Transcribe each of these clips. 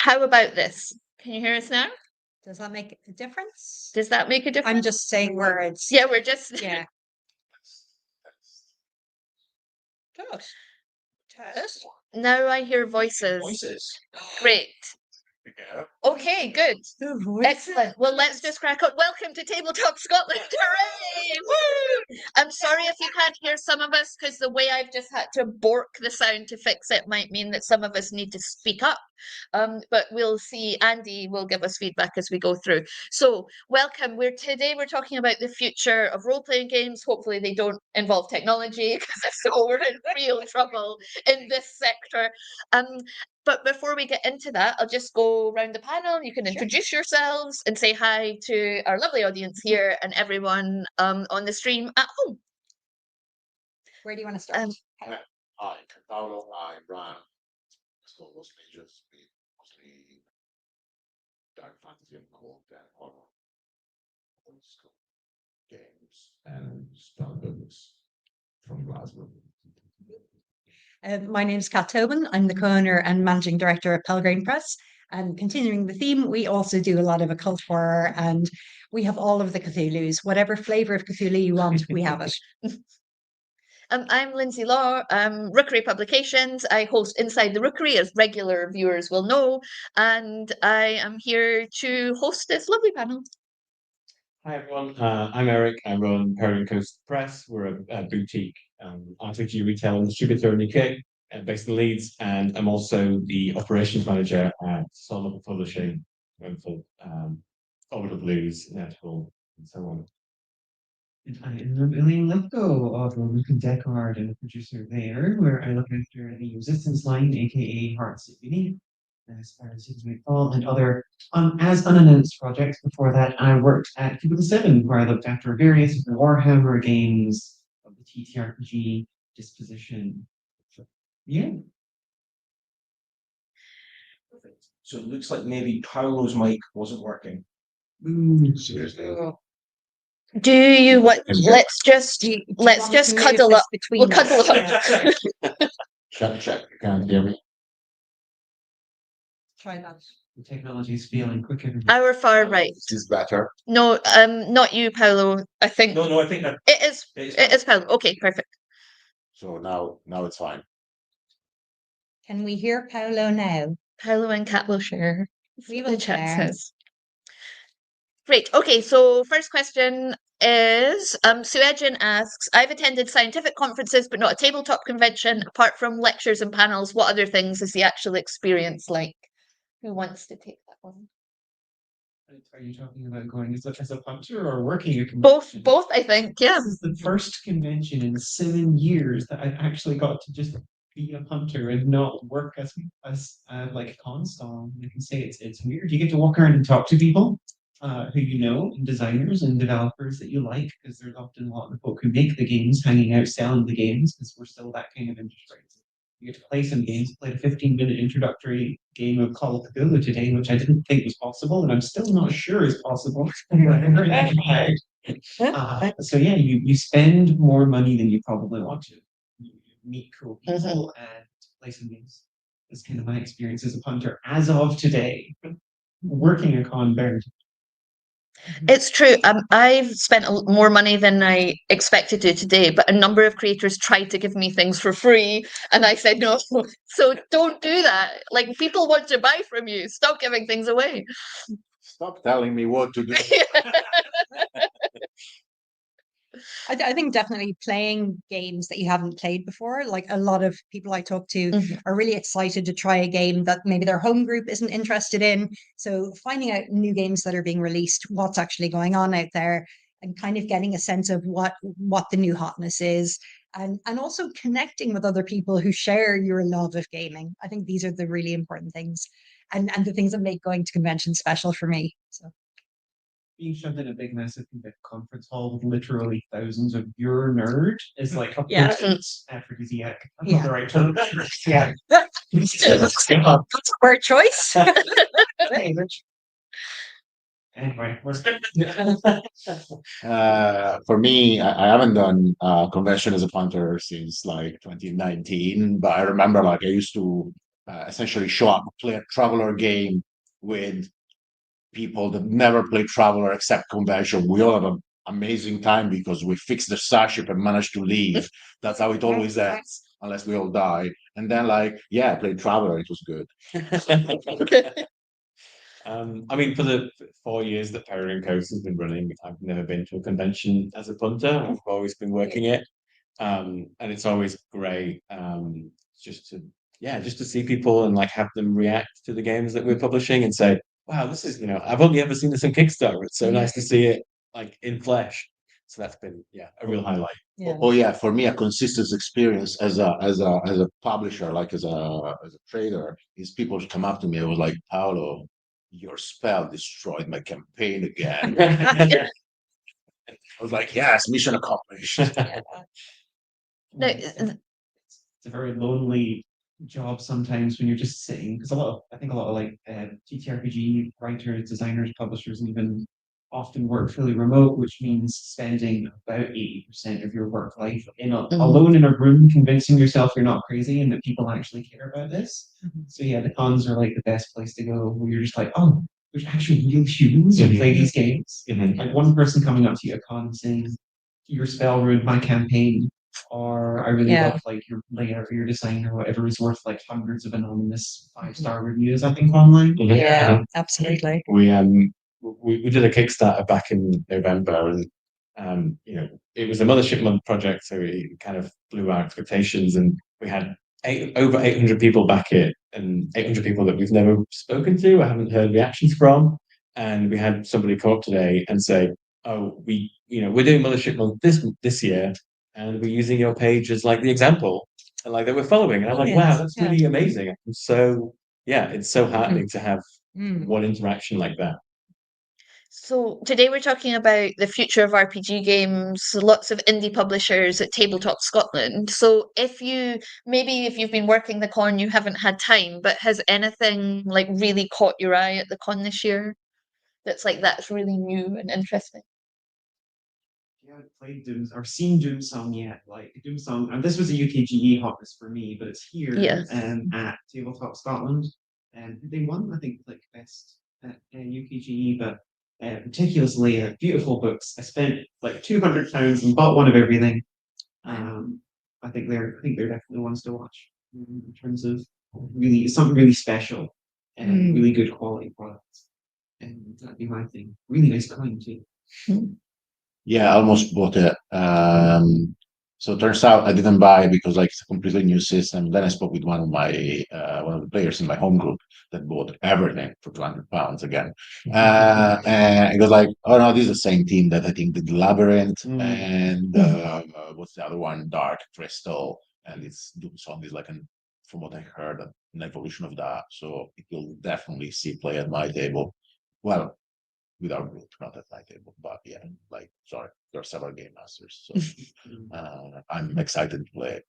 How about this? Can you hear us now? Does that make a difference? Does that make a difference? I'm just saying words. Yeah, we're just... Yeah. Test. Now I hear voices. Voices. Great. Yeah. Okay, good. Excellent. Well, let's just crack on. Welcome to Tabletop Scotland. Hooray! Woo! I'm sorry if you can't hear some of us, because the way I've just had to bork the sound to fix it might mean that some of us need to speak up. But we'll see. Andy will give us feedback as we go through. So, welcome. Today we're talking about the future of role-playing games. Hopefully they don't involve technology, because if so, we're in real trouble in this sector. But before we get into that, I'll just go around the panel. You can introduce yourselves and say hi to our lovely audience here and everyone on the stream at home. Where do you want to start? Hi, Paolo. I run Small Pages. We mostly dark fantasy and cold and horror. Games and strong books from Glasgow. My name is Kat Tobin. I'm the co-owner and managing director of Pelgrane Press. And continuing the theme, we also do a lot of occult horror, and we have all of the Cthulhus. Whatever flavor of Cthulhu you want, we have it. I'm Lindsay Law, Rookery Publications. I host Inside the Rookery, as regular viewers will know, and I am here to host this lovely panel. Hi everyone, I'm Eryk. I run Peregrine Coast Press. We're a boutique RPG retail and distributor in the UK, based in Leeds, and I'm also the operations manager at Solid Publishing, for Over the Blues, Netfall, and so on. And I am Elaine Lithgow of Rook Decard, and a producer there, where I look after the Resistance line, aka Hearts of Beneath, as far as Seasons May Fall, and other as unannounced projects. Before that, I worked at Cubicle 7, where I looked after various Warhammer games of the TTRPG disposition. Yeah. Perfect. So it looks like maybe Paolo's mic wasn't working. Seriously. Do you what? Let's just cuddle up. We'll cuddle up. Check. You can't hear me. Try that. The technology is feeling quicker. Our far right. This is better. No, not you, Paolo. I think. No, I think that it is. It is Paolo. Okay, perfect. So now it's fine. Can we hear Paolo now? Paolo and Kat will share. We will share. Great. Okay, so first question is Suejin asks, I've attended scientific conferences but not a tabletop convention. Apart from lectures and panels, what other things is the actual experience like? Who wants to take that one? Are you talking about going as a punter or working a convention? Both, I think, yeah. This is the first convention in 7 years that I've actually got to just be a punter and not work as like a constable. I can say it's weird. You get to walk around and talk to people who you know, and designers and developers that you like, because there's often a lot of the folk who make the games hanging out selling the games, because we're still that kind of industry. You get to play some games. Played a 15-minute introductory game of Call of Cthulhu today, which I didn't think was possible, and I'm still not sure is possible. So yeah, you spend more money than you probably want to. You meet cool people and play some games. That's kind of my experience as a punter as of today. Working a con bear. It's true. I've spent more money than I expected to today, but a number of creators tried to give me things for free, and I said no. So don't do that. Like, people want to buy from you. Stop giving things away. Stop telling me what to do. I think definitely playing games that you haven't played before. Like, a lot of people I talk to are really excited to try a game that maybe their home group isn't interested in. So finding out new games that are being released, what's actually going on out there, and kind of getting a sense of what the new hotness is, and also connecting with other people who share your love of gaming. I think these are the really important things, and the things that make going to conventions special for me. So. Being shoved in a big, massive conference hall with literally thousands of your nerd is like a aphrodisiac. Yeah. The right term. Yeah. That's a word choice. Anyway, for me, I haven't done a convention as a punter since like 2019, but I remember like I used to essentially show up, play a Traveler game with people that never play Traveler except convention. We all have an amazing time because we fixed the starship and managed to leave. That's how it always ends, unless we all die. And then, like, yeah, I played Traveler. It was good. I mean, for the 4 years that Peregrine Coast has been running, I've never been to a convention as a punter. I've always been working it, and it's always great just to just to see people and like have them react to the games that we're publishing and say, "Wow, this is I've only ever seen this on Kickstarter. It's so nice to see it like in flesh." So that's been a real highlight. Oh yeah, for me, a consistent experience as a publisher, like as a trader, is people come up to me and was like, Paolo, your spell destroyed my campaign again. I was like, yes, mission accomplished. No, It's a very lonely job sometimes when you're just sitting, because I think a lot of like TTRPG writers, designers, publishers, and even often work fully remote, which means spending about 80% of your work life alone in a room, convincing yourself you're not crazy and that people actually care about this. So yeah, the cons are like the best place to go, where you're just like, oh, there's actually real humans who play these games. Like one person coming up to you at a con saying, your spell ruined my campaign, or I really love like your layout or your design or whatever, is worth like hundreds of anonymous 5-star reviews, I think, online. Yeah, absolutely. We did a Kickstarter back in November, and it was a Mothership Month project, so it kind of blew our expectations, and we had over 800 people back it, and 800 people that we've never spoken to, I haven't heard reactions from, and we had somebody come up today and say, "Oh, we're doing Mothership Month this year, and we're using your page as like the example, and like that we're following," and I'm like, "Wow, that's really amazing!" And so it's so heartening to have one interaction like that. So today we're talking about the future of RPG games, lots of indie publishers at Tabletop Scotland. So if you've been working the con, you haven't had time, but has anything like really caught your eye at the con this year that's really new and interesting? I haven't played Doom or seen Doomsong yet. Like Doomsong, and this was a UKGE hotness for me, but it's here at Tabletop Scotland, and they won, I think, like best at UKGE, but meticulous layout, beautiful books. I spent like £200 and bought one of everything. I think they're definitely ones to watch in terms of really something really special and really good quality products. And that'd be my thing. Really nice coin too. Yeah, I almost bought it. So it turns out I didn't buy it because like it's a completely new system. Then I spoke with one of the players in my home group that bought everything for £200 again. And it was like, oh no, this is the same team that I think did Labyrinth and what's the other one? Dark Crystal, and it's Doomsong is like from what I heard, an evolution of that. So it will definitely see play at my table. Well, with our group, not at my table, but yeah, like sorry, there are several game masters, so I'm excited to play it.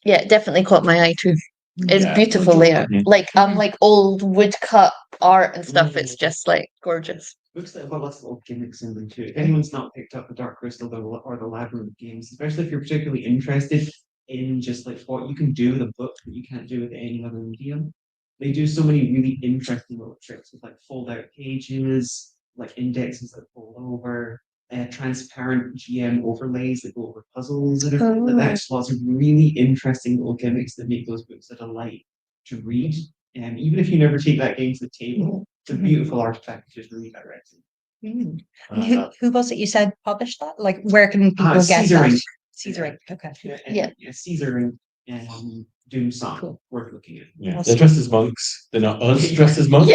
Yeah, it definitely caught my eye too. It's beautiful layout. Like old woodcut art and stuff. It's just like gorgeous. Looks like a lot of little gimmicks in them too. If anyone's not picked up the Dark Crystal or the Labyrinth games, especially if you're particularly interested in just like what you can do with a book that you can't do with any other medium, they do so many really interesting little tricks with like fold out pages, like indexes that fold over, transparent GM overlays that go over puzzles and everything like that. Just lots of really interesting little gimmicks that make those books a delight to read. And even if you never take that game to the table, it's a beautiful artifact to just read directly. Who was it you said published that? Like, where can people get that? Caesar Inc. Okay. Yeah, Caesar Inc. Doomsong, worth looking at. Yeah, they're dressed as monks. They're not us dressed as monks.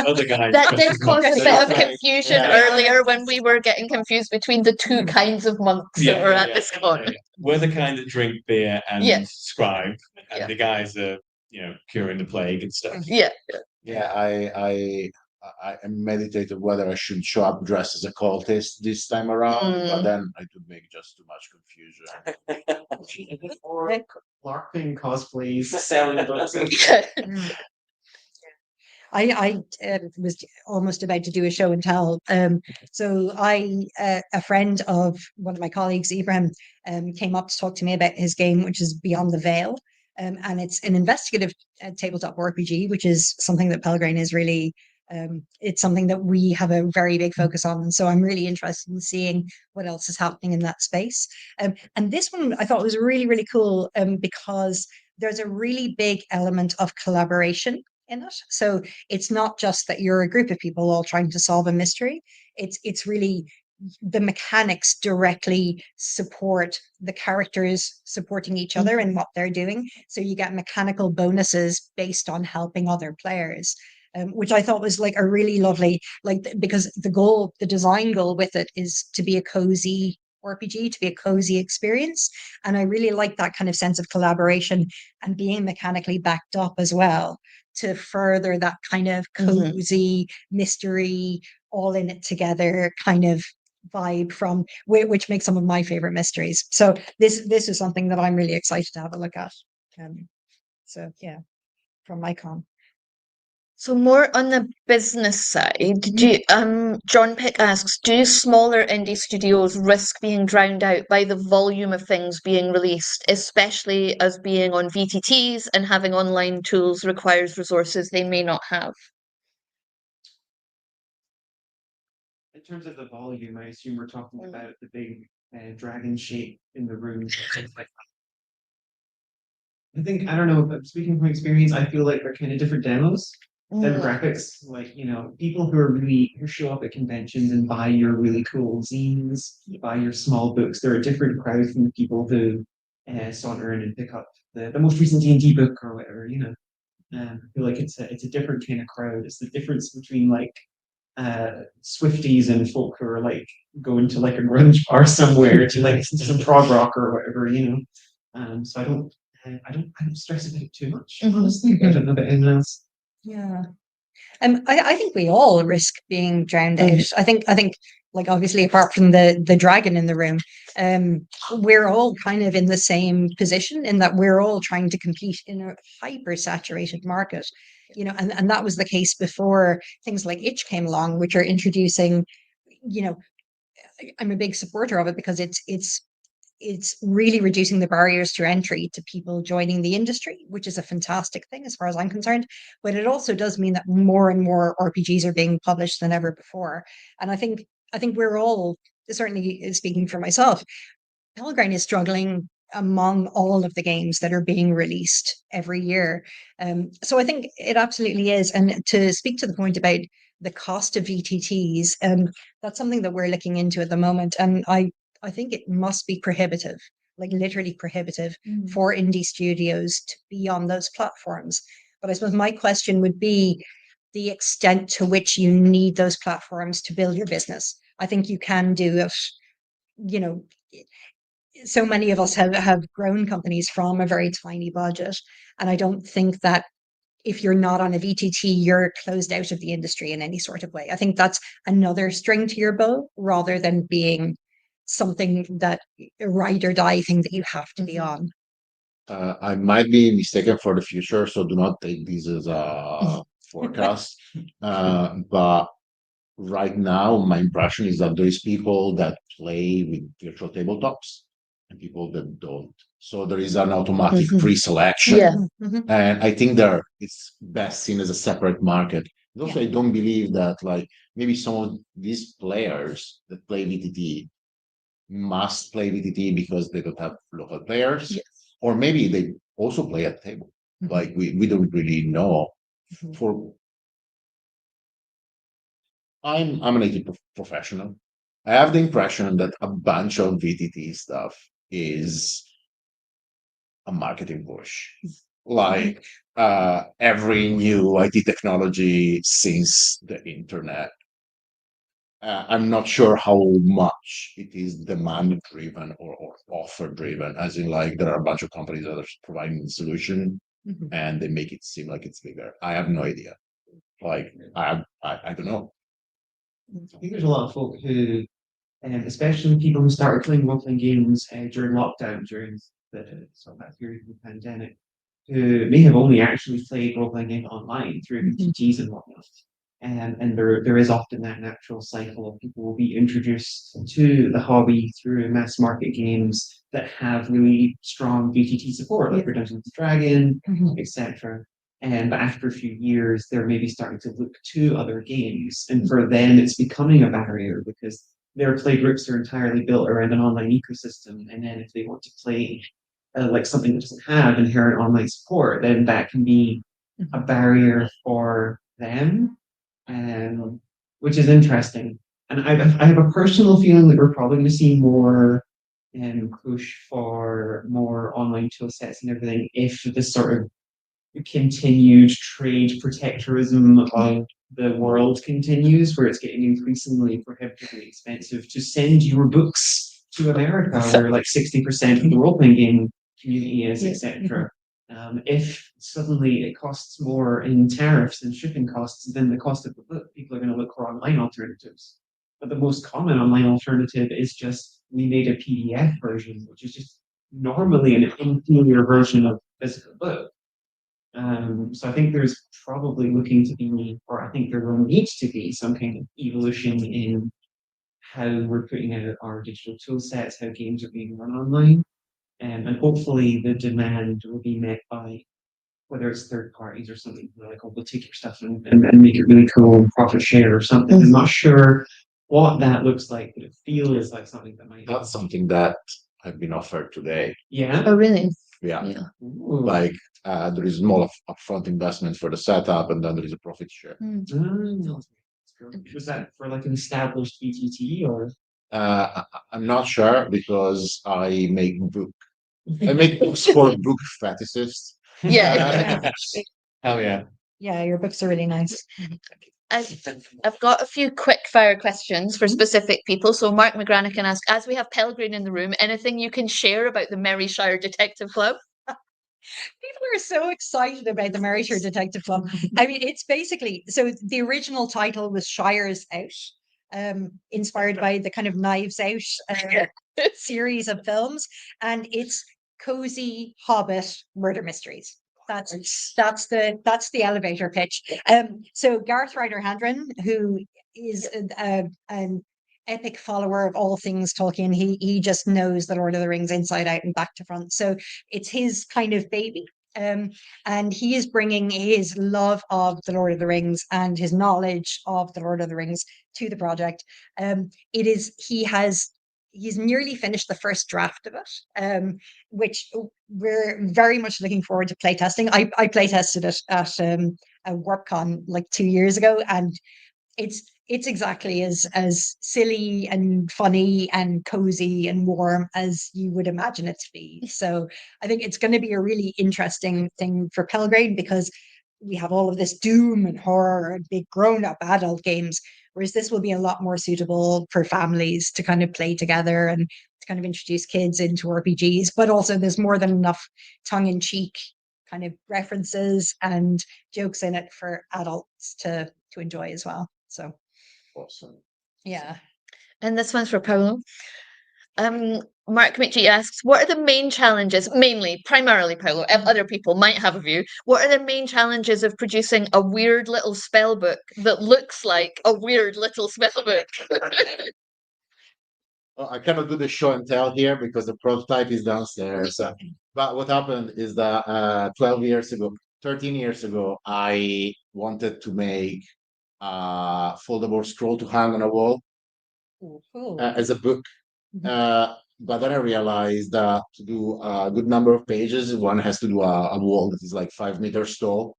Other guys. That did cause a bit of confusion earlier when we were getting confused between the two kinds of monks that were at this con. We're the kind that drink beer and scribe, and the guys are, curing the plague and stuff. I meditated whether I should show up dressed as a cultist this time around, but then I would make just too much confusion. Or LARPing cosplays, selling books. I was almost about to do a show and tell. So a friend of one of my colleagues, Ibrahim, came up to talk to me about his game, which is Beyond the Veil. and it's an investigative tabletop RPG, which is something that Pelgrane is really. It's something that we have a very big focus on, and so I'm really interested in seeing what else is happening in that space. And this one I thought was really, really cool because there's a really big element of collaboration in it. So it's not just that you're a group of people all trying to solve a mystery. It's really the mechanics directly support the characters supporting each other in what they're doing. So you get mechanical bonuses based on helping other players. Which I thought was like a really lovely, because the design goal with it is to be a cozy RPG, to be a cozy experience. And I really like that kind of sense of collaboration and being mechanically backed up as well to further that kind of cozy mystery, all in it together kind of vibe from which makes some of my favorite mysteries. So this is something that I'm really excited to have a look at. So yeah, from Icon. So more on the business side, John Pick asks, do smaller indie studios risk being drowned out by the volume of things being released, especially as being on VTTs and having online tools requires resources they may not have? In terms of the volume, I assume we're talking about the big dragon shape in the room. I think, I don't know, but speaking from experience, I feel like they're kind of different demos. Demographics, like, people who show up at conventions and buy your really cool zines, buy your small books. They're a different crowd from the people who saunter in and pick up the most recent D&D book or whatever, I feel like it's a different kind of crowd. It's the difference between like Swifties and folk who are like going to like a grunge bar somewhere to like listen to some prog rock or whatever, So I don't stress about it too much. Honestly, I don't know about anyone else. Yeah. I think we all risk being drowned out. I think like obviously apart from the dragon in the room, we're all kind of in the same position in that we're all trying to compete in a hyper saturated market. And that was the case before things like Itch came along, which are introducing, I'm a big supporter of it because it's really reducing the barriers to entry to people joining the industry, which is a fantastic thing as far as I'm concerned. But it also does mean that more and more RPGs are being published than ever before. And I think we're all, certainly speaking for myself, Pelgrane is struggling among all of the games that are being released every year. So I think it absolutely is. And to speak to the point about the cost of VTTs, that's something that we're looking into at the moment. And I think it must be prohibitive, like literally prohibitive for indie studios to be on those platforms. But I suppose my question would be the extent to which you need those platforms to build your business. I think you can do it, so many of us have grown companies from a very tiny budget. And I don't think that if you're not on a VTT, you're closed out of the industry in any sort of way. I think that's another string to your bow rather than being something that a ride or die thing that you have to be on. I might be mistaken for the future, so do not take this as a forecast. But right now, my impression is that there is people that play with virtual tabletops and people that don't. So there is an automatic pre-selection. Yeah. And I think it's best seen as a separate market. And also, I don't believe that like maybe some of these players that play VTT must play VTT because they don't have local players, or maybe they also play at table. Like we don't really know. I'm an IT professional. I have the impression that a bunch of VTT stuff is a marketing push. Like every new IT technology since the internet. I'm not sure how much it is demand driven or offer driven, as in like there are a bunch of companies that are providing the solution and they make it seem like it's bigger. I have no idea. Like I don't know. I think there's a lot of folk who, especially people who started playing role-playing games during lockdown, during the sort of that period of the pandemic, who may have only actually played role-playing games online through VTTs and whatnot. And there is often that natural cycle of people will be introduced to the hobby through mass market games that have really strong BTT support, like for Dungeons and Dragons, etc. And after a few years, they're maybe starting to look to other games. And for them, it's becoming a barrier because their play groups are entirely built around an online ecosystem. And then if they want to play like something that doesn't have inherent online support, then that can be a barrier for them, which is interesting. And I have a personal feeling that we're probably going to see more push for more online tool sets and everything if this sort of continued trade protectorism of the world continues, where it's getting increasingly prohibitively expensive to send your books to America, where like 60% of the role-playing game community is, etc. If suddenly it costs more in tariffs and shipping costs than the cost of the book, people are going to look for online alternatives. But the most common online alternative is just we made a PDF version, which is just normally an inferior version of physical book. So I think there's probably looking to be, or I think there will need to be some kind of evolution in how we're putting out our digital tool sets, how games are being run online. And hopefully the demand will be met by whether it's third parties or something like, oh, we'll take your stuff and make it really cool and profit share or something. I'm not sure what that looks like, but it feels like something that might. That's something that I've been offered today. Yeah. Oh, really? Yeah. Ooh. Like there is more upfront investment for the setup, and then there is a profit share. Was that for like an established BTT or? I'm not sure because I make books for book fetishists. Yeah. Hell yeah. Yeah, your books are really nice. I've got a few quick fire questions for specific people. So Mark McGranahan can ask, as we have Pelgrane in the room, anything you can share about the Merryshire Detective Club? People are so excited about the Merryshire Detective Club. I mean, it's basically, so the original title was Shire's Out, inspired by the kind of Knives Out series of films, and it's cozy Hobbit murder mysteries. That's the elevator pitch. So Garth Ryder Handren, who is an epic follower of all things Tolkien, he just knows the Lord of the Rings inside out and back to front. So it's his kind of baby. And he is bringing his love of the Lord of the Rings and his knowledge of the Lord of the Rings to the project. He's nearly finished the first draft of it, which we're very much looking forward to playtesting. I playtested it at a WorkCon like 2 years ago, and it's exactly as silly and funny and cozy and warm as you would imagine it to be. So I think it's going to be a really interesting thing for Pelgrane, because we have all of this doom and horror and big grown-up adult games, whereas this will be a lot more suitable for families to kind of play together and to kind of introduce kids into RPGs. But also there's more than enough tongue-in-cheek kind of references and jokes in it for adults to enjoy as well. So Awesome. yeah. And this one's for Paolo. Mark McGee asks, what are the main challenges, primarily Paolo, other people might have a view, what are the main challenges of producing a weird little spell book that looks like a weird little spell book? Well, I cannot do the show and tell here because the prototype is downstairs. But what happened is that 13 years ago, I wanted to make a foldable scroll to hang on a wall as a book. But then I realized that to do a good number of pages, one has to do a wall that is like 5 meters tall.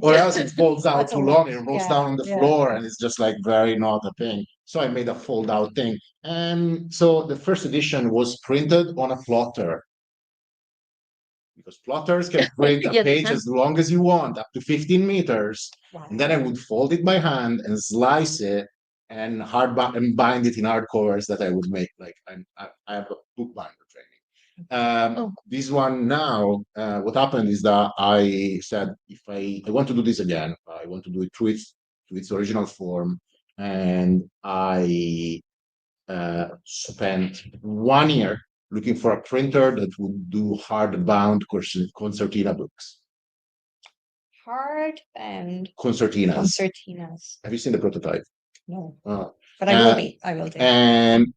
Or else it folds out too long, it rolls down on the floor, and it's just like very not a thing. So I made a fold out thing. And so the first edition was printed on a plotter, because plotters can print a page as long as you want, up to 15 meters. Wow. And then I would fold it by hand and slice it and bind it in hardcovers that I would make. Like I have a bookbinder training. This one now, what happened is that I said, if I want to do this again, I want to do it to its original form. And I spent 1 year looking for a printer that would do hardbound concertina books. hardbound concertinas. concertinas. Have you seen the prototype? No, Uh, but I will be. I will do. and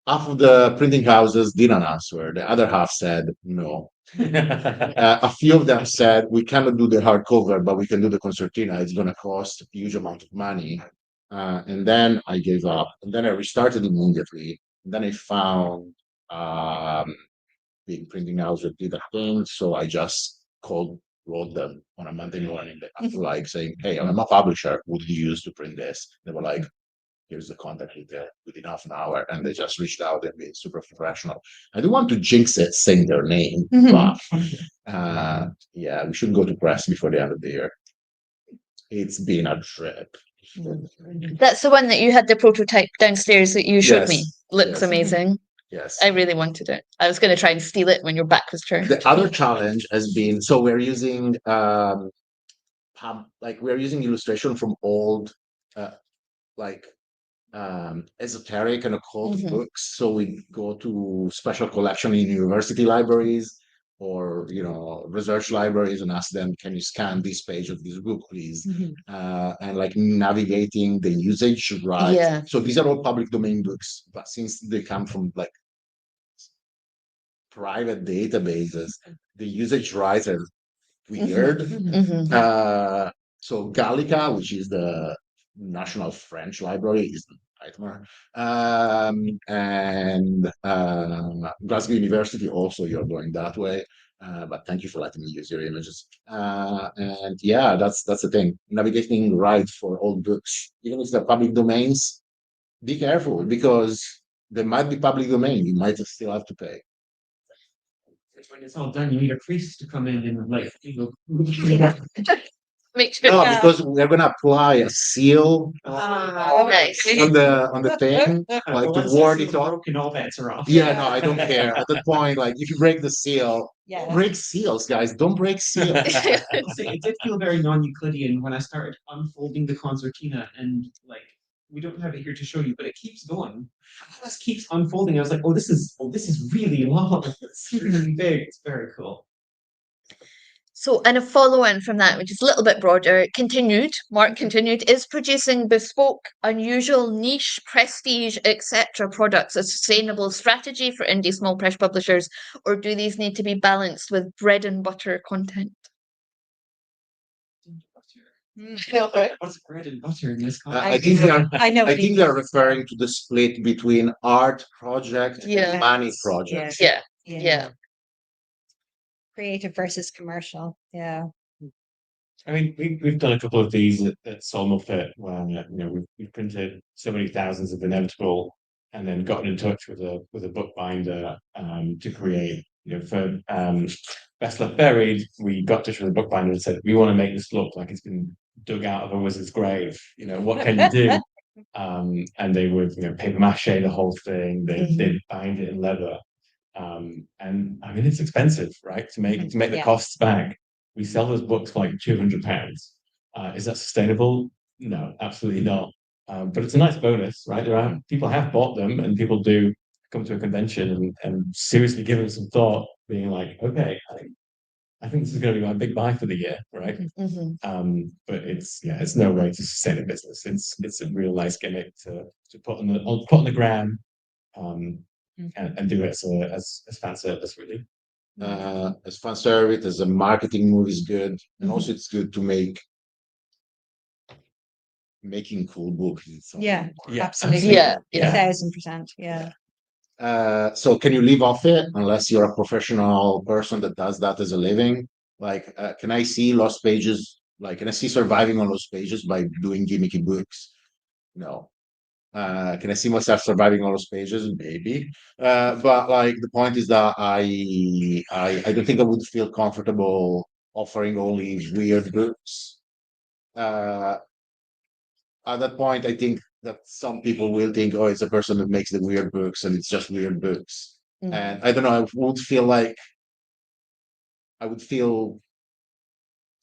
half of the printing houses didn't answer. The other half said no. A few of them said we cannot do the hardcover, but we can do the concertina. It's going to cost a huge amount of money. And then I gave up. And then I restarted immediately. And then I found big printing house that did a thing. So I just wrote them on a Monday morning, like saying, "Hey, I'm a publisher. What do you use to print this?" They were like, "Here's the contact detail," within half an hour, and they just reached out and been super professional. I don't want to jinx it saying their name, but yeah, we should go to press before the end of the year. It's been a trip. That's the one that you had the prototype downstairs that you showed me. Yes, Looks yes. amazing. Yes. I really wanted it. I was going to try and steal it when your back was turned. The other challenge has been, so we're using we're using illustration from old esoteric and occult books. So we go to special collection in university libraries or research libraries and ask them, "Can you scan this page of this book, please?" And like navigating the usage rights. Yeah. So these are all public domain books, but since they come from like private databases, the usage rights are weird. So Gallica, which is the National French Library, is a nightmare. And Glasgow University also, you're going that way. But thank you for letting me use your images. And yeah, that's the thing. Navigating rights for old books, even if they're public domains, be careful because they might be public domain. You might still have to pay. When it's all done, you need a priest to come in and like Make sure. No, because we're gonna apply a seal Nice. on the thing, like to ward it off. broken, all bets are off. Yeah, no, I don't care. At that point, like if you break the seal, don't break seals, guys. Don't break seals. It did feel very non-Euclidean when I started unfolding the concertina, and like we don't have it here to show you, but it keeps going. It just keeps unfolding. I was like, oh, this is really long. It's really big. It's very cool. So, and a follow-on from that, which is a little bit broader, Mark continued, is producing bespoke, unusual, niche, prestige, etc. products a sustainable strategy for indie small press publishers, or do these need to be balanced with bread and butter content? What's bread and butter in this I context? think they're referring to the split between art project and money project. Yeah. Creative versus commercial. Yeah. I mean, we've done a couple of these at Solmofit where we've printed so many thousands of Inevitable and then gotten in touch with a bookbinder to create. For Best Left Buried, we got in touch with a bookbinder and said, "We want to make this look like it's been dug out of a wizard's grave. What can you do?" And they would paper mache the whole thing. They'd bind it in leather. And I mean, it's expensive, right? To make the costs back. We sell those books for like £200. Is that sustainable? No, absolutely not. But it's a nice bonus, right? People have bought them, and people do come to a convention and seriously give them some thought, being like, okay, I think this is going to be my big buy for the year, right? But it's no way to sustain a business. It's a real nice gimmick to put on the gram. And do it as fan service, really. As fan service, as a marketing move is good, and also it's good to making cool books. Absolutely. 1,000%. Yeah. So can you live off it unless you're a professional person that does that as a living? Like, can I see Lost Pages? Like, can I see surviving on Lost Pages by doing gimmicky books? No. Can I see myself surviving all those pages? Maybe. But like the point is that I don't think I would feel comfortable offering only weird books. At that point, I think that some people will think, oh, it's a person that makes the weird books and it's just weird books. And I don't know, I would feel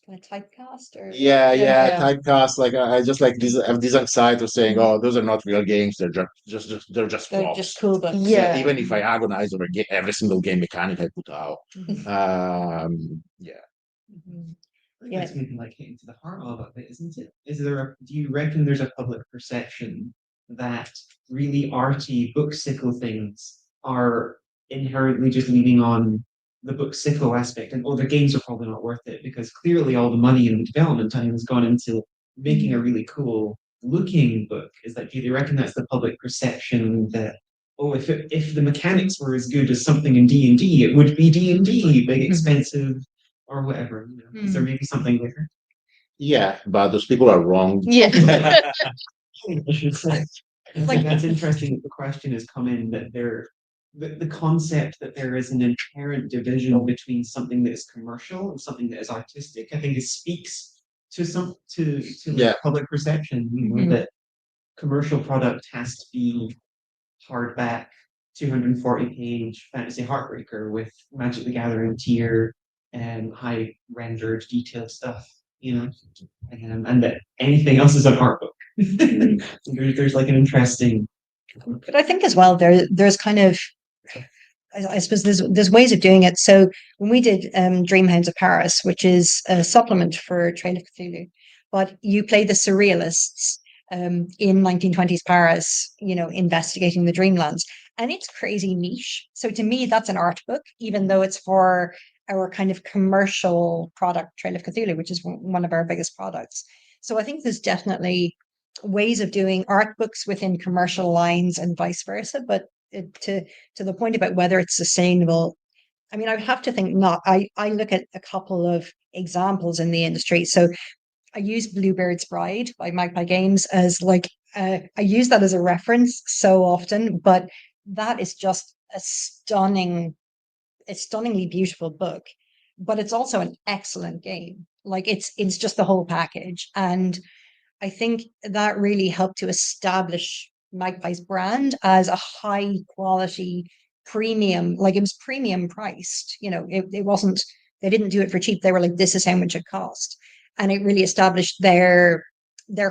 kind of typecast or typecast. Like I just like have this anxiety of saying, oh, those are not real games. They're just flops. just cool books. Even if I agonize over every single game mechanic I put out. Yeah. That's maybe like hitting to the heart of it, isn't it? Do you reckon there's a public perception that really arty book-sickle things are inherently just leaning on the book-sickle aspect, and the games are probably not worth it because clearly all the money and the development time has gone into making a really cool looking book? Is that, do you reckon that's the public perception that, oh, if the mechanics were as good as something in D&D, it would be D&D, big, expensive, or whatever? Is there maybe something there? Yeah, but those people are wrong. Yeah. I should say. I think that's interesting that the question has come in that the concept that there is an inherent division between something that is commercial and something that is artistic, I think it speaks to public perception, that commercial product has to be hardback, 240-page fantasy heartbreaker with Magic the Gathering tier and high rendered detailed stuff, and that anything else is an art book. There's like an interesting. But I think as well there's kind of, I suppose there's ways of doing it. So when we did Dreamhounds of Paris, which is a supplement for Trail of Cthulhu, but you play the surrealists in 1920s Paris, investigating the dreamlands, and it's crazy niche. So to me, that's an art book, even though it's for our kind of commercial product, Trail of Cthulhu, which is one of our biggest products. So I think there's definitely ways of doing art books within commercial lines and vice versa, but to the point about whether it's sustainable, I mean, I would have to think not. I look at a couple of examples in the industry. So I use Bluebird's Bride by Magpie Games as I use that as a reference so often, but that is just a stunningly beautiful book, but it's also an excellent game. It's just the whole package. And I think that really helped to establish Magpie's brand as a high quality premium, it was premium priced, it wasn't, they didn't do it for cheap. They were like, this is how much it cost. And it really established their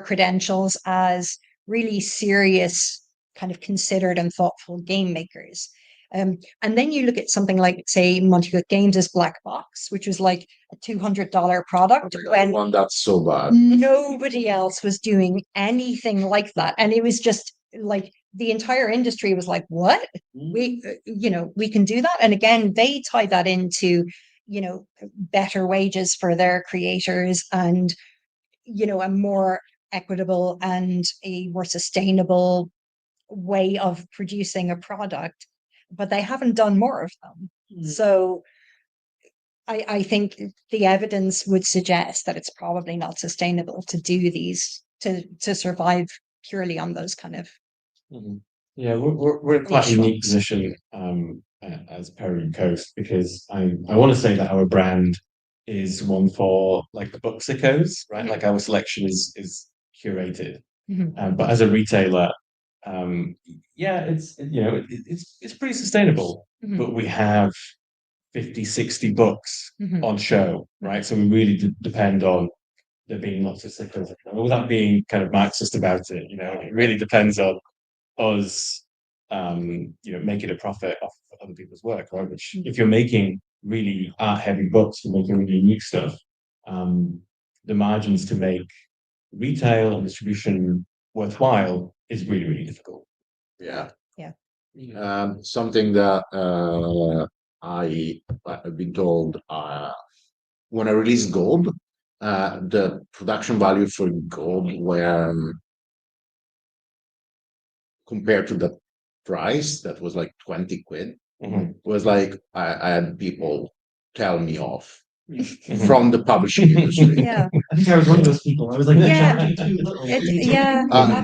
credentials as really serious, kind of considered and thoughtful game makers. And then you look at something like, say, Monty Cook Games' Black Box, which was like a $200 product. One that's so bad. Nobody else was doing anything like that. And it was just like the entire industry was like, what? We can do that. And again, they tie that into, better wages for their creators and, a more equitable and a more sustainable way of producing a product. But they haven't done more of them. So I think the evidence would suggest that it's probably not sustainable to do these, to survive purely on those kind of. Yeah, we're in quite a unique position as Peregrine Coast, because I want to say that our brand is one for like the book sickos, right? Like our selection is curated, but as a retailer, it's pretty sustainable, but we have 50, 60 books on show, right? So we really depend on there being lots of sickos. Without being kind of Marxist about it, it really depends on us, making a profit off other people's work, right? Which, if you're making really art-heavy books, you're making really unique stuff, the margins to make retail and distribution worthwhile is really, really difficult. Yeah. Yeah. Something that I've been told when I released Gold, the production value for Gold were compared to the price that was like 20 quid. Was like I had people tell me off from the publishing industry. Yeah. I think I was one of those people. I was like, Yeah. charging too little.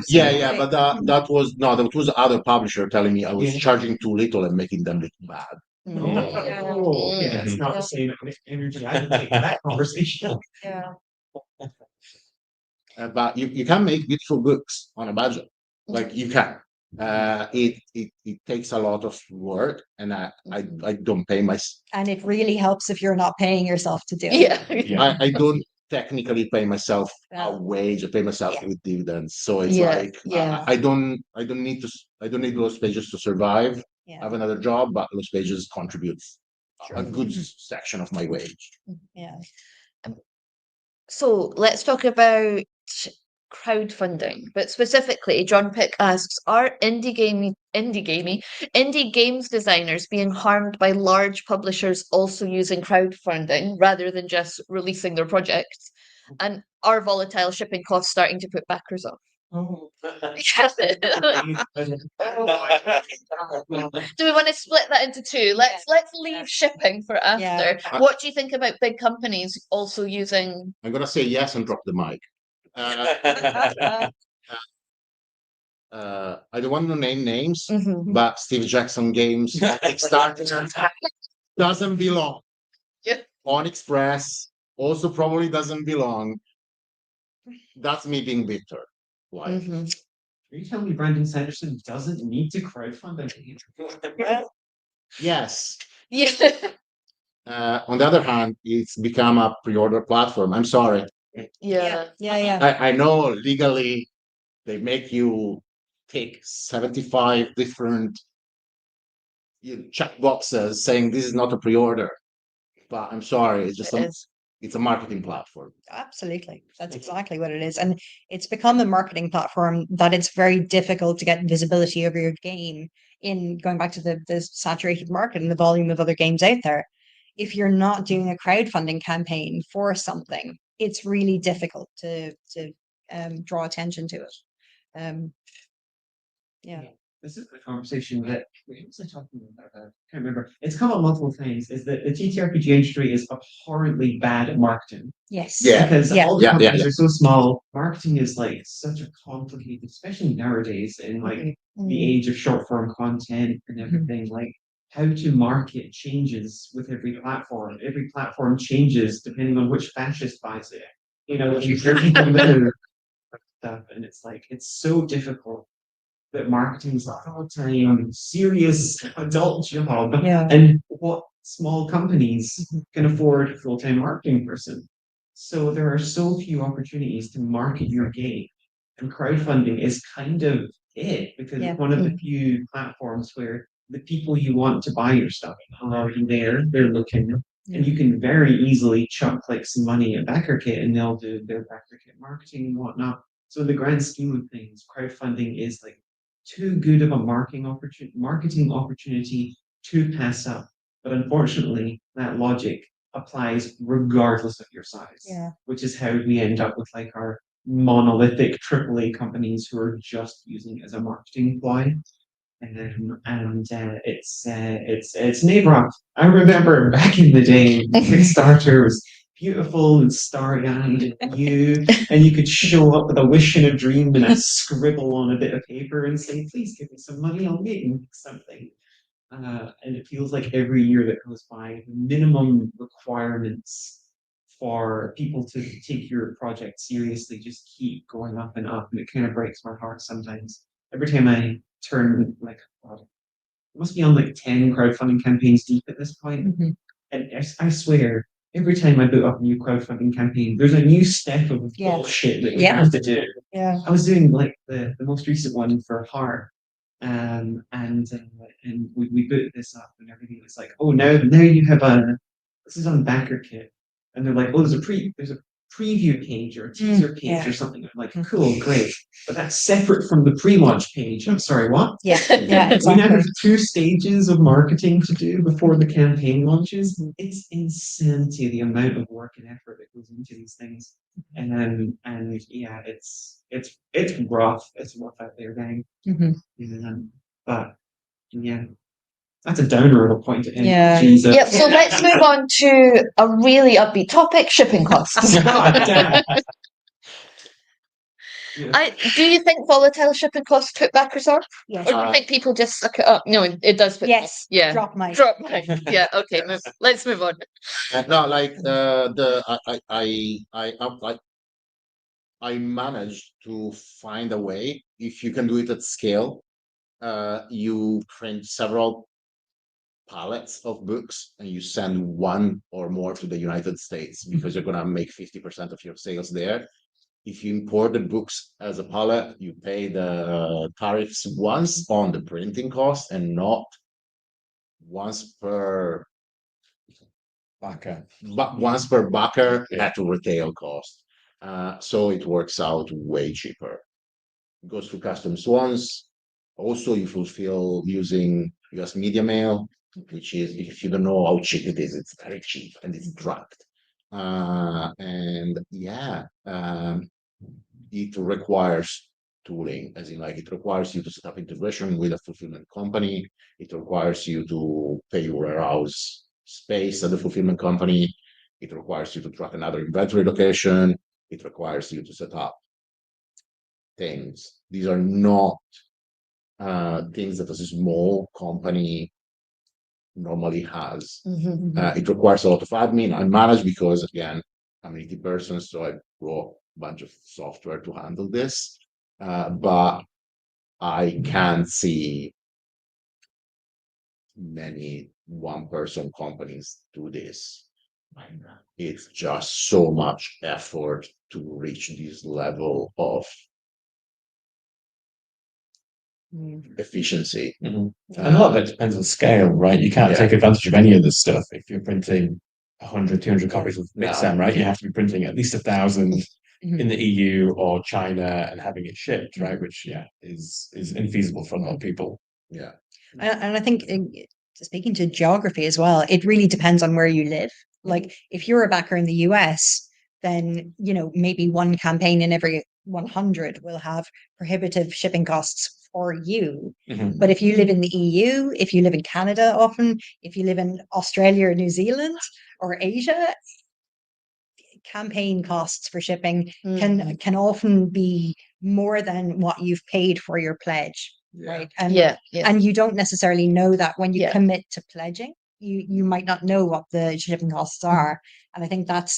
Yeah, but that was other publisher telling me I was charging too little and making them look bad. Okay, that's not the same energy. I would take that conversation. Yeah. But you can make beautiful books on a budget. Like you can. It takes a lot of work, and I don't pay myself. And it really helps if you're not paying yourself to do it. Yeah. I don't technically pay myself a wage. I pay myself with dividends. So it's I don't need those pages to survive. I have another job, but those pages contribute a good section of my wage. Yeah. So let's talk about crowdfunding, but specifically, John Pick asks, are indie games designers being harmed by large publishers also using crowdfunding rather than just releasing their projects? And are volatile shipping costs starting to put backers off? Oh. Do we want to split that into two? Let's leave shipping for after. What do you think about big companies also using? I'm gonna say yes and drop the mic. I don't want to name names, but Steve Jackson Games Kickstarter doesn't belong. Yeah. On Express also probably doesn't belong. That's me being bitter. Why? Are you telling me Brandon Sanderson doesn't need to crowdfund a game? Yes. Yeah. On the other hand, it's become a pre-order platform. I'm sorry. Yeah. I know legally they make you take 75 different check boxes saying this is not a pre-order. But I'm sorry, it's just it's a marketing platform. Absolutely. That's exactly what it is. And it's become a marketing platform that it's very difficult to get visibility over your game in going back to the saturated market and the volume of other games out there. If you're not doing a crowdfunding campaign for something, it's really difficult to draw attention to it. This is the conversation that what was I talking about? I can't remember. It's come up multiple things. Is that the TTRPG industry is abhorrently bad at marketing. Yes. Yeah. Because all the companies yeah. are so small. Marketing is like such a complicated, especially nowadays in like the age of short form content and everything. Like how to market changes with every platform. Every platform changes depending on which fascist buys it. You know, you hear people know stuff, and it's like it's so difficult. That marketing is a full-time, serious adult job, and what small companies can afford a full-time marketing person. So there are so few opportunities to market your game, and crowdfunding is kind of it because it's one of the few platforms where the people you want to buy your stuff are already there. They're looking, and you can very easily chuck like some money at BackerKit, and they'll do their BackerKit marketing and whatnot. So in the grand scheme of things, crowdfunding is like too good of a marketing opportunity to pass up. But unfortunately, that logic applies regardless of your size, which is how we end up with like our monolithic AAA companies who are just using it as a marketing ploy. It's neighbor. I remember back in the day, Kickstarter was beautiful and starry-eyed and new, and you could show up with a wish and a dream and a scribble on a bit of paper and say, please give me some money, I'll make something. And it feels like every year that goes by, the minimum requirements for people to take your project seriously just keep going up, and it kind of breaks my heart sometimes. Every time I turn, like, it must be on like 10 crowdfunding campaigns deep at this point. And I swear, every time I boot up a new crowdfunding campaign, there's a new step of bullshit that you have to do. I was doing like the most recent one for Heart, and we booted this up and everything. It's like, oh, now you have this is on BackerKit, and they're like, oh, there's a preview page or a teaser page or something. I'm like, cool, great, but that's separate from the pre-launch page. I'm sorry, what? Exactly. We now have 2 stages of marketing to do before the campaign launches. It's insanity the amount of work and effort that goes into these things. And yeah, it's rough. It's rough out there, gang. But yeah. That's a downer of a point to end. Jesus. Yep, so let's move on to a really upbeat topic, shipping costs. Do you think volatile shipping costs put backers off? Yes. Or do you think people just suck it up? No, it does put Drop mic. Yeah, okay, let's move on. No, like I managed to find a way, if you can do it at scale, you print several pallets of books and you send one or more to the United States because you're going to make 50% of your sales there. If you import the books as a pallet, you pay the tariffs once on the printing cost and not once per backer, at retail cost. So it works out way cheaper. It goes through customs once. Also, you fulfill using US media mail, which is, if you don't know how cheap it is, it's very cheap and it's tracked. And yeah, it requires tooling, as in like it requires you to set up integration with a fulfillment company. It requires you to pay your warehouse space at the fulfillment company. It requires you to track another inventory location. It requires you to set up things. These are not things that a small company normally has. It requires a lot of admin. I manage because, again, I'm an IT person, so I wrote a bunch of software to handle this. But I can't see many one-person companies do this. It's just so much effort to reach this level of efficiency. And a lot of it depends on scale, right? You can't Yeah. take advantage of any of this stuff if you're printing 100, 200 copies of No. XM, right? You have to be printing at least 1,000 in the EU or China and having it shipped, right? Which, is infeasible for a lot of people. Yeah. And I think speaking to geography as well, it really depends on where you live. Like if you're a backer in the US, then, maybe one campaign in every 100 will have prohibitive shipping costs for you. But if you live in the EU, if you live in Canada often, if you live in Australia or New Zealand or Asia, campaign costs for shipping can often be more than what you've paid for your pledge. Right. And you don't necessarily know that when you commit to pledging. You might not know what the shipping costs are. And I think that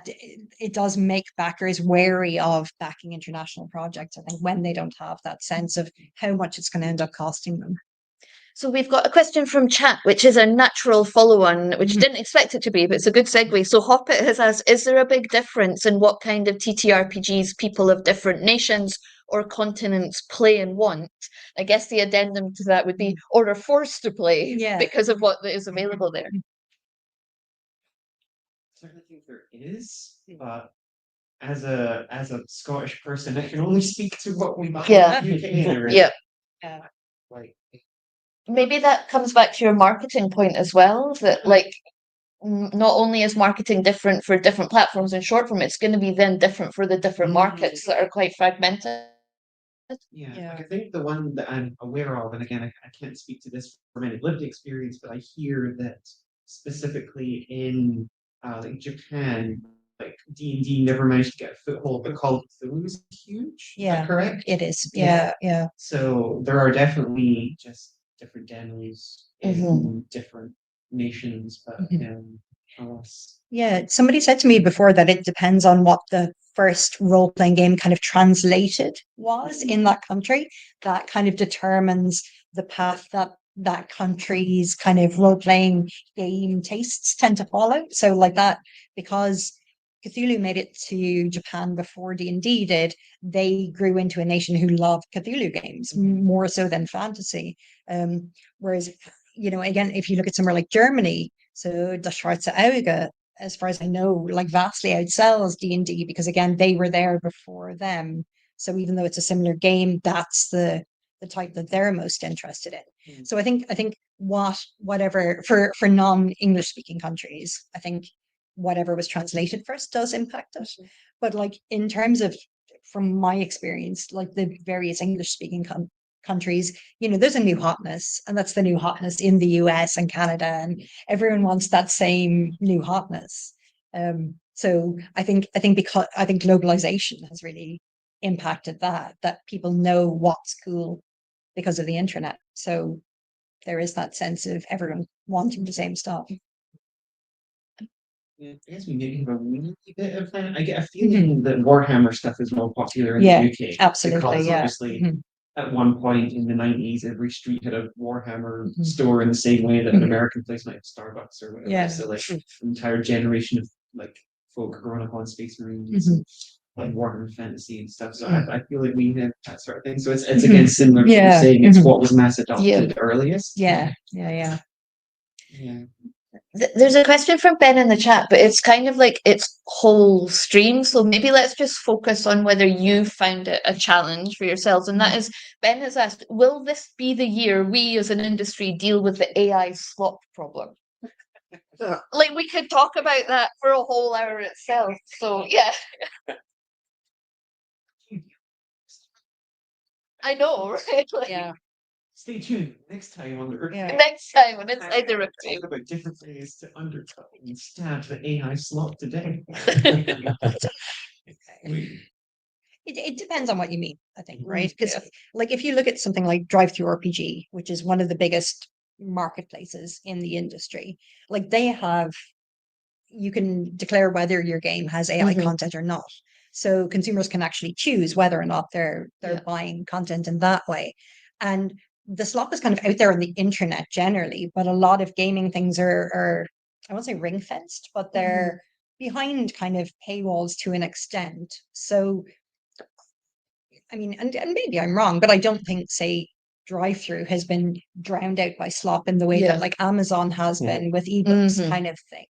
it does make backers wary of backing international projects, I think, when they don't have that sense of how much it's going to end up costing them. So we've got a question from chat, which is a natural follow-on, which didn't expect it to be, but it's a good segue. So Hoppet has asked, is there a big difference in what kind of TTRPGs people of different nations or continents play and want? I guess the addendum to that would be, or are forced to play because of what is available there. I certainly think there is, but as a Scottish person, I can only speak to what we buy in the UK and like maybe that comes back to your marketing point as well, that like not only is marketing different for different platforms and short form, it's going to be then different for the different markets that are quite fragmented. Like I think the one that I'm aware of, and again, I can't speak to this from any lived experience, but I hear that specifically in like Japan, like D&D never managed to get a foothold, but Call of Cthulhu is huge. Is that correct? It is. Yeah. So there are definitely just different demos in different nations, but somebody said to me before that it depends on what the first role-playing game kind of translated was in that country. That kind of determines the path that country's kind of role-playing game tastes tend to follow. So like that, because Cthulhu made it to Japan before D&D did, they grew into a nation who loved Cthulhu games more so than fantasy. Whereas, again, if you look at somewhere like Germany, so Das Schwarze Auge, as far as I know, like vastly outsells D&D because, again, they were there before them. So even though it's a similar game, that's the type that they're most interested in. So I think whatever for non-English speaking countries, I think whatever was translated first does impact it. But like in terms of, from my experience, like the various English speaking countries, there's a new hotness, and that's the new hotness in the US and Canada, and everyone wants that same new hotness. So I think globalization has really impacted that people know what's cool because of the internet. So there is that sense of everyone wanting the same stuff. I guess we maybe have a wee bit of that. I get a feeling that Warhammer stuff is more popular in the UK. Absolutely, because obviously at one point in the 90s, every street had a Warhammer store in the same way that an American place might have Starbucks or whatever. So like an entire generation of like folk growing up on Space Marines and Warhammer Fantasy and stuff. So I feel like we have that sort of thing. So it's again similar to what you're saying. It's what was mass adopted earliest. Yeah. There's a question from Ben in the chat, but it's kind of like its whole stream. So maybe let's just focus on whether you found it a challenge for yourselves. And that is, Ben has asked, will this be the year we as an industry deal with the AI slop problem? Like, we could talk about that for a whole hour itself. So, yeah. I know, right? Like, Yeah. Stay tuned next time on the Rookery. Yeah. next time when Inside the Rookery. Talk about different ways to undercut and stab the AI slot today. It depends on what you mean, I think, right? Because like if you look at something like Drive-Thru RPG, which is one of the biggest marketplaces in the industry, like you can declare whether your game has AI content or not. So consumers can actually choose whether or not they're buying content in that way. And the slop is kind of out there on the internet generally, but a lot of gaming things are I won't say ring fenced, but they're behind kind of paywalls to an extent. So I mean, and maybe I'm wrong, but I don't think, say, Drive-Thru has been drowned out by slop in the way that like Amazon has been with ebooks kind of thing.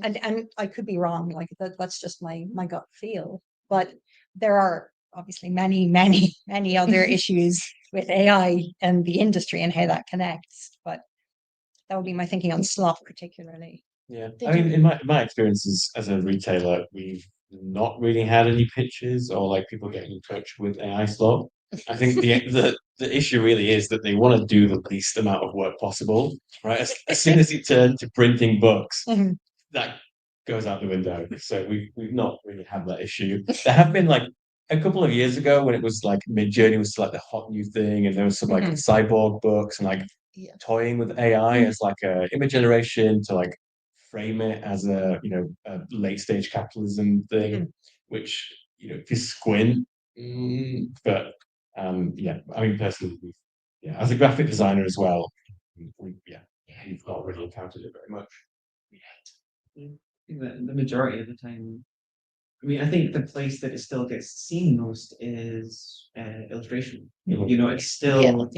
And I could be wrong, like that's just my gut feel. But there are obviously many other issues with AI and the industry and how that connects. But that would be my thinking on slop particularly. Yeah, I mean, in my experiences as a retailer, we've not really had any pitches or like people getting in touch with AI slot. I think the issue really is that they want to do the least amount of work possible, right? As soon as you turn to printing books, that goes out the window. So we've not really had that issue. There have been like a couple of years ago when it was like Midjourney was like the hot new thing, and there was some like cyborg books and like toying with AI as like a image generation to like frame it as a late stage capitalism thing, which if you squint, but yeah, I mean personally, as a graphic designer as well, we've not really encountered it very much yet. The majority of the time, I mean, I think the place that it still gets seen most is illustration. It's still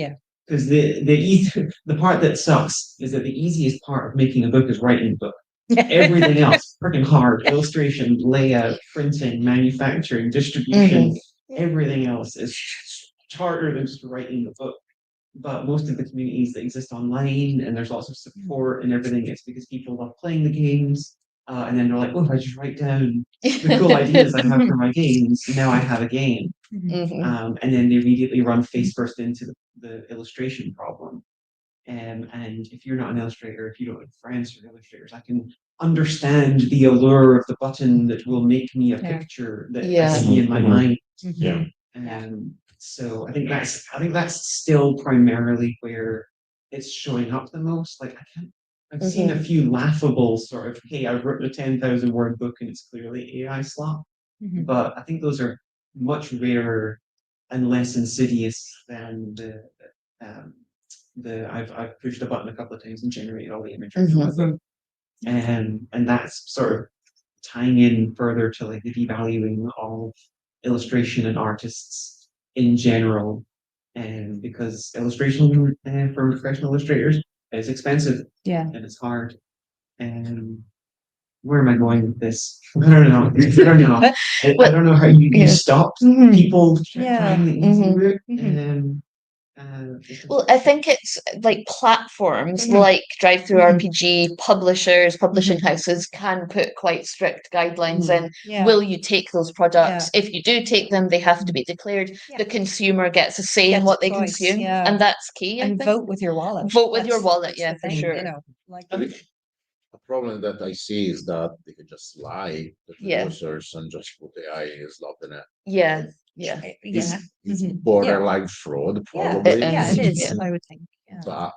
because the part that sucks is that the easiest part of making a book is writing a book. Everything else, freaking hard, illustration, layout, printing, manufacturing, distribution, everything else is harder than just writing the book. But most of the communities that exist online, and there's lots of support and everything, it's because people love playing the games. And then they're like, oh, if I just write down the cool ideas I have for my games, now I have a game. And then they immediately run face first into the illustration problem. And if you're not an illustrator, if you don't have friends who are illustrators, I can understand the allure of the button that will make me a picture that I see in my mind. So I think that's still primarily where it's showing up the most. Like I've seen a few laughable sort of, hey, I've written a 10,000 word book and it's clearly AI slop. But I think those are much rarer and less insidious than I've pushed a button a couple of times and generated all the imagery from the book. And that's sort of tying in further to like the devaluing of illustration and artists in general. And because illustration for professional illustrators is expensive and it's hard. And where am I going with this? I don't know. I don't know how you stop people trying the easy route. Well, I think it's like platforms like Drive-Thru RPG, publishing houses can put quite strict guidelines in. Will you take those products? If you do take them, they have to be declared. The consumer gets a say in what they consume, and that's key. And vote with your wallet. Vote with your wallet, for sure. A problem that I see is that they can just lie to producers and just put AI slop in it. It's borderline fraud, probably. It is, I would think. But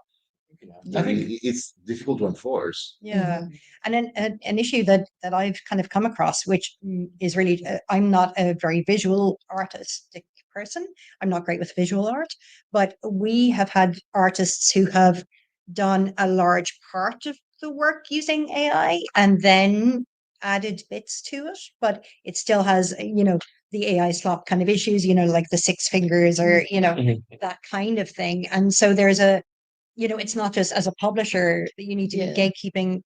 I think it's difficult to enforce. And an issue that I've kind of come across, which is really, I'm not a very visual artistic person. I'm not great with visual art, but we have had artists who have done a large part of the work using AI and then added bits to it, but it still has, the AI slop kind of issues, like the 6 fingers or, that kind of thing. And so there's a it's not just as a publisher that you need to Yeah. be gatekeeping.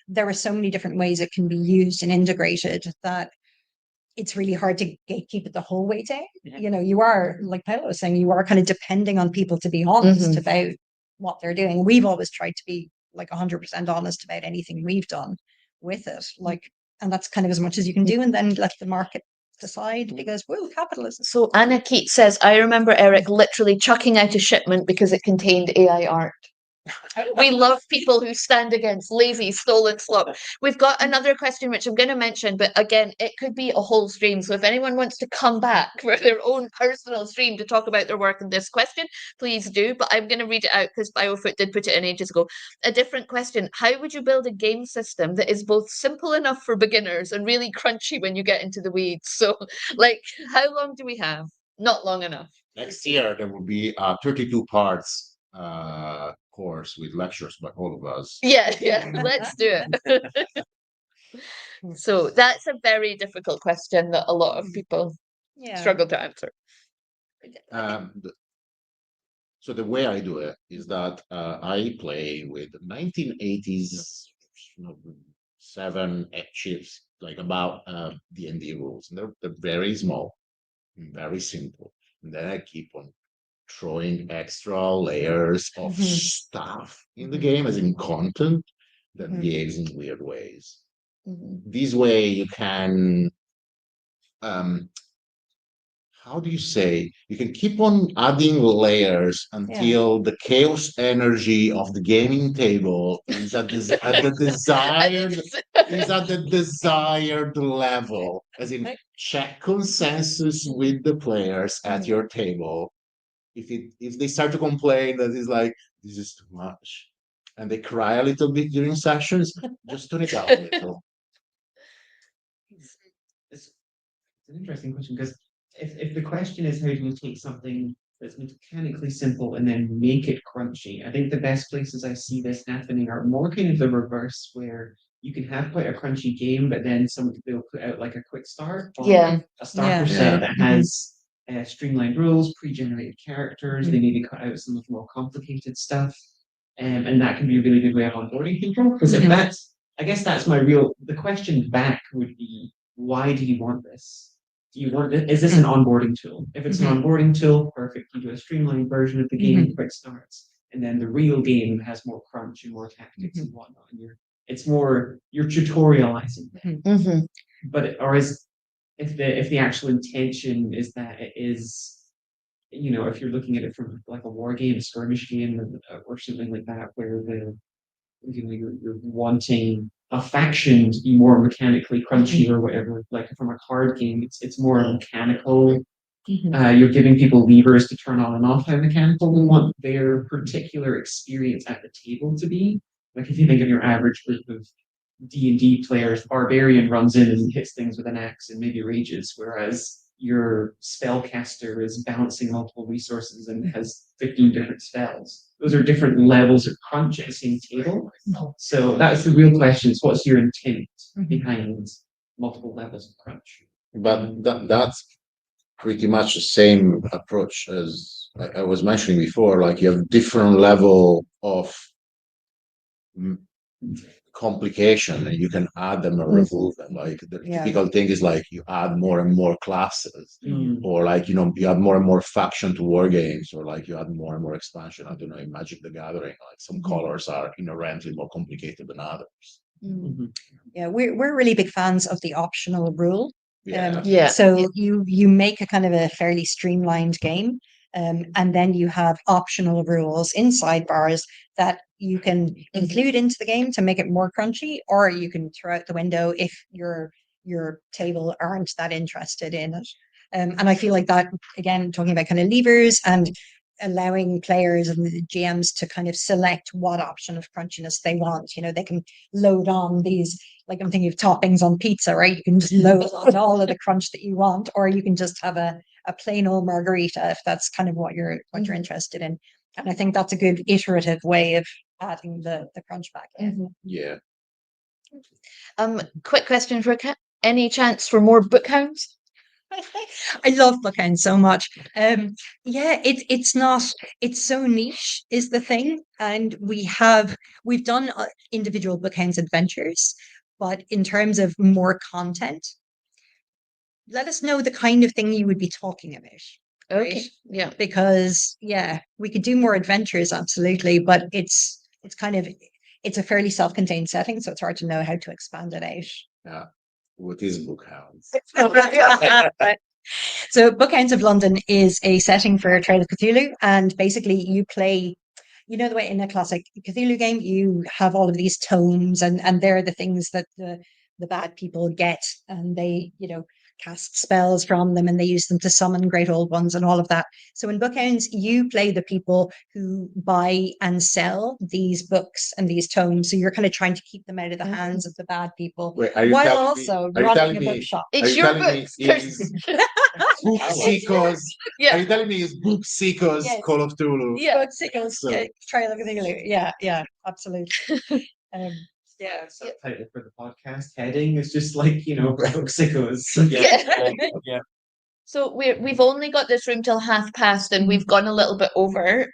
There are so many different ways it can be used and integrated that it's really hard to gatekeep it the whole way down. You are, like Paolo was saying, you are kind of depending on people to be honest about what they're doing. We've always tried to be like 100% honest about anything we've done with it. And that's kind of as much as you can do, and then let the market decide, because capitalism. So Anna Keats says, I remember Eryk literally chucking out a shipment because it contained AI art. We love people who stand against lazy, stolen slop. We've got another question which I'm going to mention, but again, it could be a whole stream. So if anyone wants to come back for their own personal stream to talk about their work in this question, please do. But I'm going to read it out because Biofoot did put it in ages ago. A different question. How would you build a game system that is both simple enough for beginners and really crunchy when you get into the weeds? So, how long do we have? Not long enough. Next year, there will be 32 parts course with lectures by all of us. Yeah, let's do it. So that's a very difficult question that a lot of people struggle to answer. So the way I do it is that I play with 1980s 7 chips, like about D&D rules. And they're very small, very simple. And then I keep on throwing extra layers of stuff in the game, as in content that behaves in weird ways. This way you can how do you say, you can keep on adding layers until the chaos energy of the gaming table is at the desired level, as in check consensus with the players at your table. If they start to complain that it's like, this is too much, and they cry a little bit during sessions, just tone it down a little. It's an interesting question, because if the question is how do you take something that's mechanically simple and then make it crunchy, I think the best places I see this happening are more kind of the reverse, where you can have quite a crunchy game, but then someone will put out like a quick start or a starter set that has streamlined rules, pre-generated characters. They maybe cut out some of the more complicated stuff, and that can be a really good way of onboarding people. Because if I guess that's the question back would be, why do you want this? Do you want it? Is this an onboarding tool? If it's an onboarding tool, perfect. You do a streamlined version of the game, quick starts, and then the real game has more crunch and more tactics and whatnot. And you're tutorializing them. But if the actual intention is that it is, if you're looking at it from like a war game, a skirmish game, or something like that, where you're wanting a faction to be more mechanically crunchy or whatever, like from a card game, it's more mechanical. You're giving people levers to turn on and off how mechanical they want their particular experience at the table to be. Like if you think of your average group of D&D players, barbarian runs in and hits things with an axe and maybe rages, whereas your spellcaster is balancing multiple resources and has 15 different spells. Those are different levels of crunch at the same table. So that's the real question: is what's your intent behind multiple levels of crunch? But that's pretty much the same approach as I was mentioning before. Like you have different level of complication, and you can add them or remove them. Like the typical thing is like you add more and more classes, or like you add more and more faction to war games, or like you add more and more expansion. I don't know, in Magic the Gathering, like some colors are inherently more complicated than others. Yeah, we're really big fans of the optional rule. Yeah. So you make a kind of a fairly streamlined game, and then you have optional rules in sidebars that you can include into the game to make it more crunchy, or you can throw out the window if your table aren't that interested in it. And I feel like that, again, talking about kind of levers and allowing players and the GMs to kind of select what option of crunchiness they want. They can load on these, like I'm thinking of toppings on pizza, right? You can just load on all of the crunch that you want, or you can just have a plain old margarita if that's kind of what you're interested in. And I think that's a good iterative way of adding the crunch back in. Yeah. Quick question for Kat. Any chance for more book hounds? I love bookends so much. Yeah, it's so niche is the thing, and we've done individual bookends adventures, but in terms of more content, let us know the kind of thing you would be talking about. Okay. Right? Yeah. Because we could do more adventures, absolutely, but it's a fairly self-contained setting, so it's hard to know how to expand it out. Yeah. What is Bookhounds? So Bookends of London is a setting for Trail of Cthulhu, and basically you play, the way in a classic Cthulhu game, you have all of these tomes, and they're the things that the bad people get, and they, cast spells from them, and they use them to summon great old ones and all of that. So in Bookends, you play the people who buy and sell these books and these tomes. So you're kind of trying to keep them out of the hands of the bad people, Wait, are you while telling me- also are you running telling a me- bookshop. Are It's you your telling me books. is Book Seekers? Yeah. Are you telling me it's Book Seekers Yes. Call of Cthulhu? Yeah. Book Sickles, So- Trail of Cthulhu. Yeah, absolutely. Yeah, subtitle for the podcast heading is just like, book sickos. Yeah. So we've only got this room till past, and we've gone a little bit over.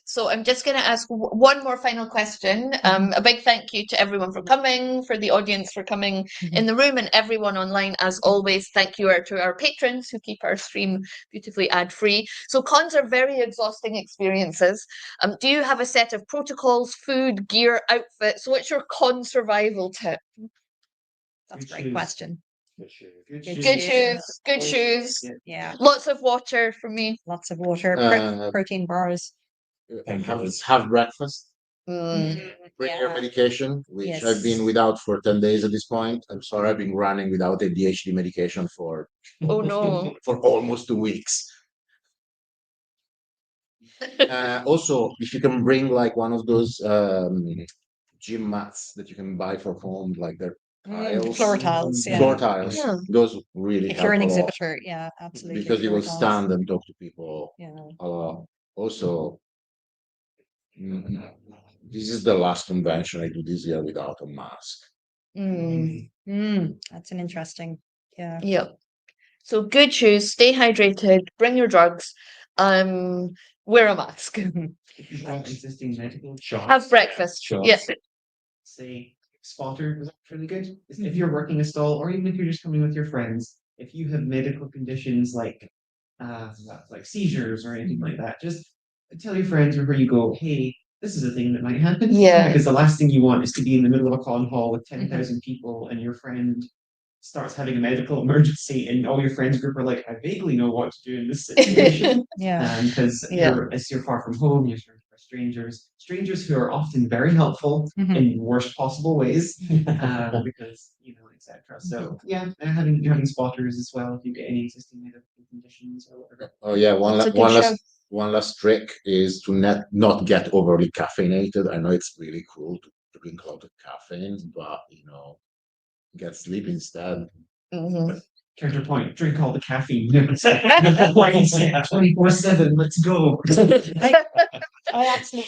So I'm just going to ask one more final question. A big thank you to everyone for coming, for the audience for coming in the room, and everyone online. As always, thank you to our patrons who keep our stream beautifully ad-free. So cons are very exhausting experiences. Do you have a set of protocols, food, gear, outfits? What's your con survival tip? That's a great question. Good shoes. Yeah, Lots of water for me. lots of water, protein bars. Have breakfast. Mm. Bring your medication, which Yes. I've been without for 10 days at this point. I'm sorry, I've been running without ADHD medication for Oh no. for almost 2 weeks. Also, if you can bring like one of those gym mats that you can buy for home, like they're tiles, Floor tiles, yeah. floor tiles, Yeah. those really If help you're an a lot exhibitor, yeah, absolutely. because you floor will tiles. stand and talk to people Yeah. a lot. Also, this is the last convention I do this year without a mask. That's an interesting, yeah. Yep. So good shoes, stay hydrated, bring your drugs, wear a mask, If you've got existing medical shots, have breakfast. Shots. Yeah. say spotter was really good. If you're working a stall, or even if you're just coming with your friends, if you have medical conditions like seizures or anything like that, just tell your friends before you go, hey, this is a thing that might happen. Yeah. Because the last thing you want is to be in the middle of a con hall with 10,000 people and your friend starts having a medical emergency and all your friends group are like, I vaguely know what to do in this situation. Yeah. Because you're far from home, you're surrounded by strangers who are often very helpful in worst possible ways, because etc. So having spotters as well if you get any existing medical conditions or whatever. Oh yeah, That's a good show. one last trick is to not get overly caffeinated. I know it's really cool to drink a lot of caffeine, but get sleep instead. Counterpoint, drink all the caffeine. 24/7, let's go. I actually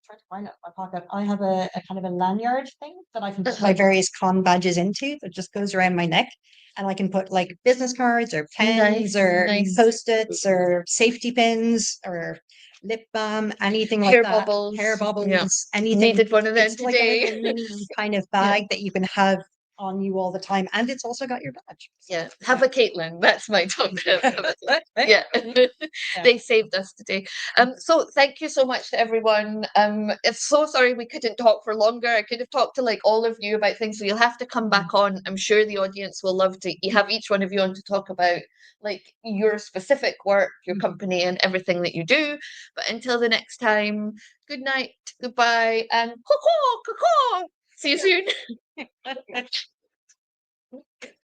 tried to find it in my pocket. I have a kind of a lanyard thing that I can put my various con badges into that just goes around my neck. And I can put like business cards or pens or post-its or safety pins or lip balm, anything like Hair that. bubbles. Hair bubbles, Yeah. anything. Needed one of them It's like a today. little mini kind of bag that you can have on you all the time, and it's also got your badge. Yeah, have a Caitlin. That's my top tip. Yeah, they saved us today. So thank you so much to everyone. It's so sorry we couldn't talk for longer. I could have talked to like all of you about things, so you'll have to come back on. I'm sure the audience will love to have each one of you on to talk about like your specific work, your company, and everything that you do. But until the next time, good night, goodbye, and caw-caw, caw-caw. See you soon.